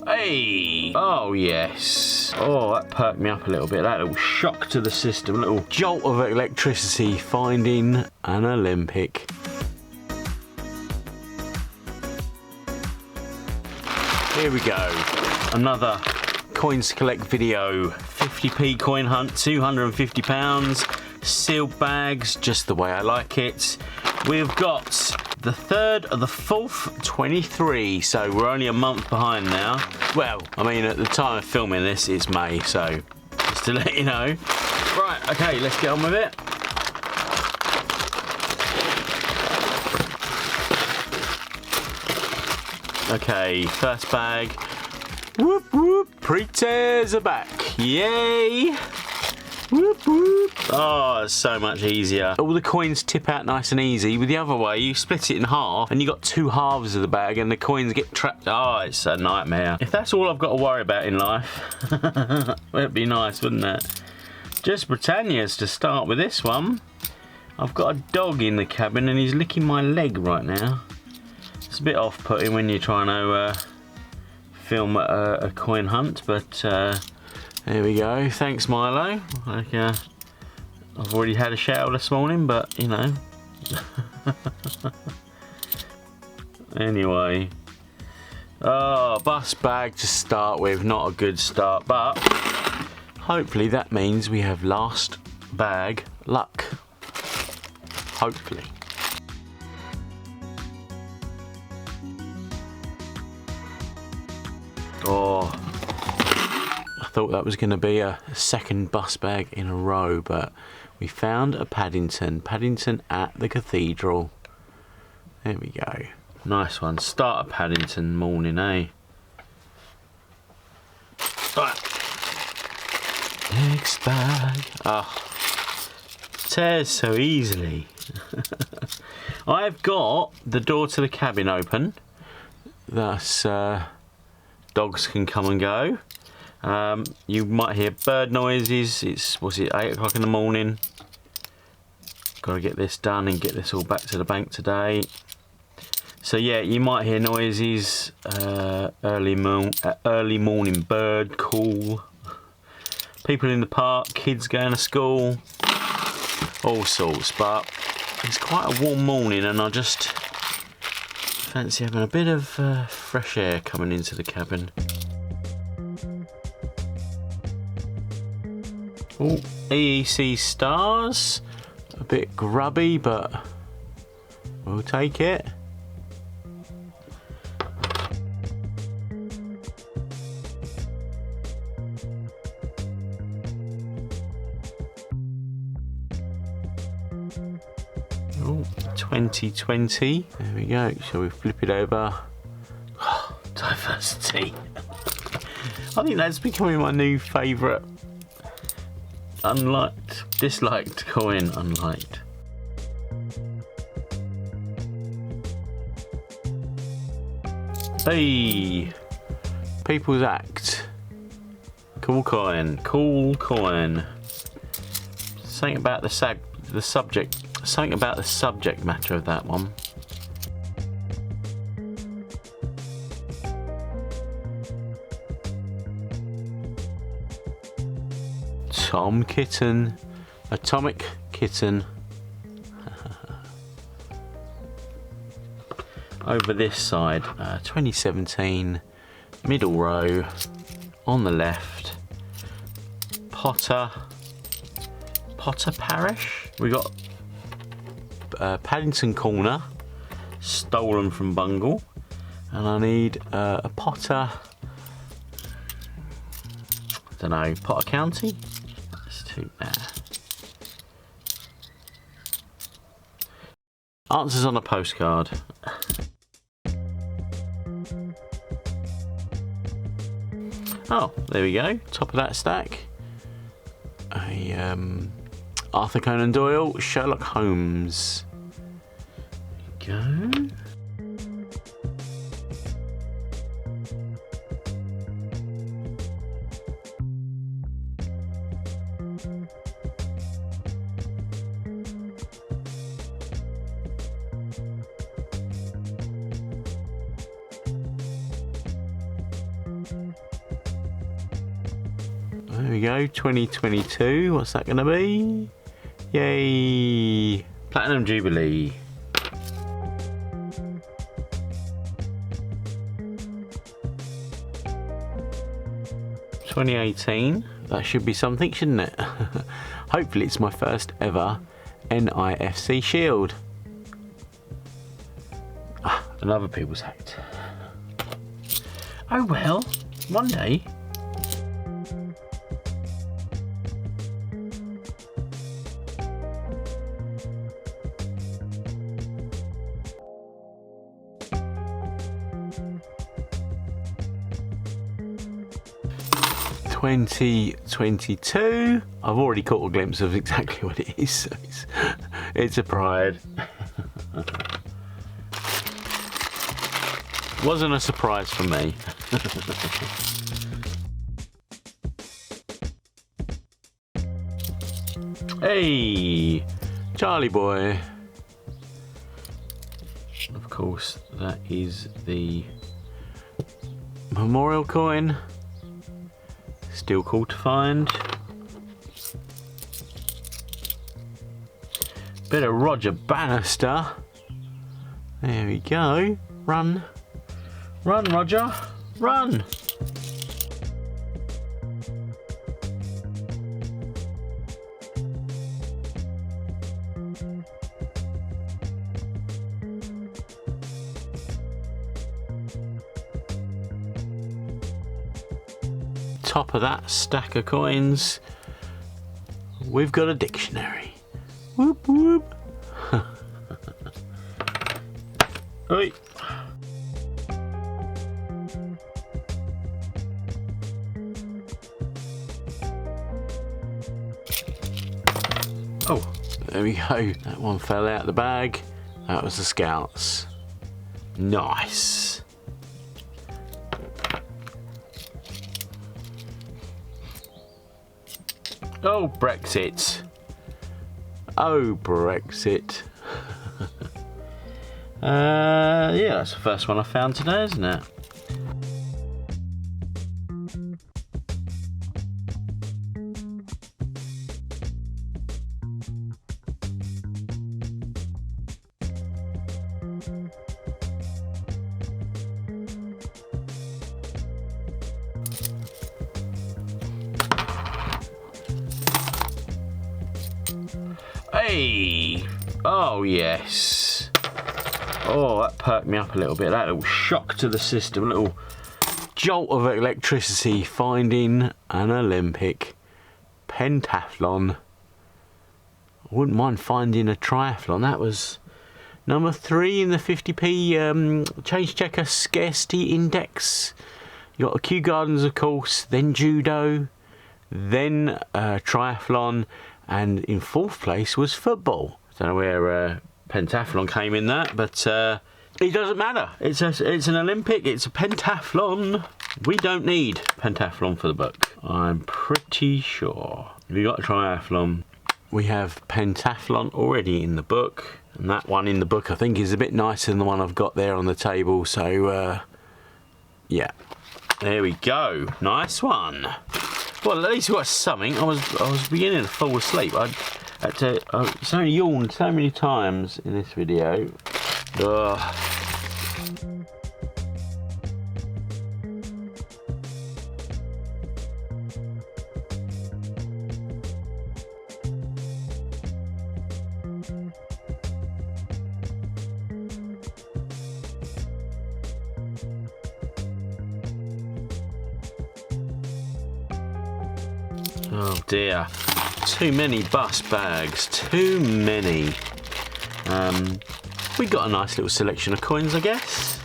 Hey! Oh, yes. Oh, that perked me up a little bit. That little shock to the system, a little jolt of electricity, finding an Olympic. Here we go. Another coins to collect video. 50p coin hunt, £250. Sealed bags, just the way I like it. We've got the 3rd of the 4th, 23, so we're only a month behind now. Well, I mean, at the time of filming this, it's May, so just to let you know. Right, okay, let's get on with it. Okay, first bag. Whoop whoop, pre-tears are back. Yay! Whoop whoop. Oh, it's so much easier. All the coins tip out nice and easy. With the other way, you split it in half and you got 2 halves of the bag and the coins get trapped. Oh, it's a nightmare. If that's all I've got to worry about in life, it'd be nice, wouldn't it? Just Britannia's to start with this one. I've got a dog in the cabin and he's licking my leg right now. It's a bit off-putting when you're trying to film a coin hunt, but there we go. Thanks, Milo. Like, I've already had a shower this morning, but you know. Anyway. Oh, bus bag to start with. Not a good start, but hopefully that means we have last bag luck. Hopefully. Oh, I thought that was going to be a second bus bag in a row, but we found a Paddington at the cathedral. There we go. Nice one. Start a Paddington morning, eh? Right. Next bag. Oh, tears so easily. I've got the door to the cabin open. Thus, dogs can come and go. You might hear bird noises. It's, what's it, 8 o'clock in the morning. Got to get this done and get this all back to the bank today. So yeah, you might hear noises. Early morning bird call. People in the park, kids going to school. All sorts, but it's quite a warm morning and I just fancy having a bit of fresh air coming into the cabin. Oh, EEC stars. A bit grubby, but we'll take it. Oh, 2020. There we go. Shall we flip it over? Oh, diversity. I think that's becoming my new favourite. Unliked, disliked coin, unliked. Hey, People's Act. Cool coin, cool coin. Something about the subject. Something about the subject matter of that one. Tom Kitten, Atomic Kitten. Over this side, 2017, middle row, on the left, Potter Parish. We got Paddington Corner, stolen from Bungle, and I need a Potter. I don't know, Potter County. Answers on a postcard. Oh, there we go. Top of that stack. A Arthur Conan Doyle, Sherlock Holmes. There we go. there we go, 2022. What's that going to be? Yay! Platinum Jubilee. $2018. That should be something, shouldn't it? Hopefully it's my first ever NIFC shield. And other people's hacked. Oh well, one day. $2022. I've already caught a glimpse of exactly what it is. So it's a Pride. Wasn't a surprise for me. Hey, Charlie boy. Of course, that is the memorial coin. Still cool to find. Bit of Roger Bannister. There we go. Run. Run, Roger. Run. Top of that stack of coins, we've got a dictionary. Whoop whoop. Oi. Oh, there we go. That one fell out of the bag. That was the Scouts. Nice. Oh, Brexit. Oh, Brexit. Yeah, that's the first one I found today, isn't it? Hey! Oh, yes. Oh, that perked me up a little bit. That little shock to the system, a little jolt of electricity, finding an Olympic pentathlon. I wouldn't mind finding a triathlon. That was number 3 in the 50p change checker scarcity index. You got the Kew Gardens, of course, then judo, then triathlon, and in 4th place was football. I don't know where pentathlon came in that, but it doesn't matter. It's an Olympic, it's a pentathlon. We don't need pentathlon for the book, I'm pretty sure. We got a triathlon. We have pentathlon already in the book, and that one in the book I think is a bit nicer than the one I've got there on the table, so yeah. There we go. Nice one. Well, at least we got something. I was beginning to fall asleep. I so yawned so many times in this video. Ugh. Oh dear, too many bus bags, too many. We got a nice little selection of coins, I guess.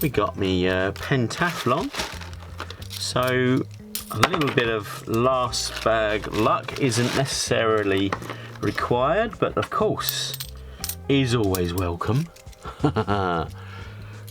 We got me pentathlon, so a little bit of last bag luck isn't necessarily required, but of course is always welcome.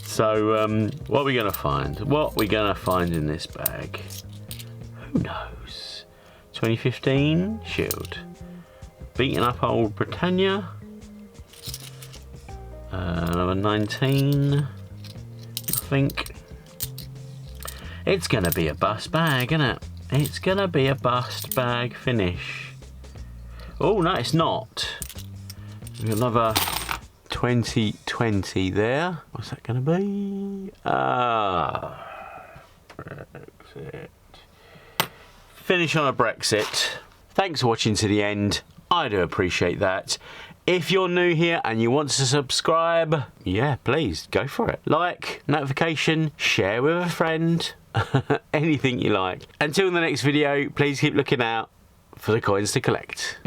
So what are we gonna find? What are we gonna find in this bag? Who knows? 2015 Shield. Beaten up old Britannia. Number 19. I think. It's gonna be a bus bag, isn't it? It's gonna be a bust bag finish. Oh no, it's not. We've got another 2020 there. What's that gonna be? Brexit. Finish on a Brexit. Thanks for watching to the end. I do appreciate that. If you're new here and you want to subscribe, yeah, please go for it. Like, notification, share with a friend, anything you like. Until the next video, please keep looking out for the coins to collect.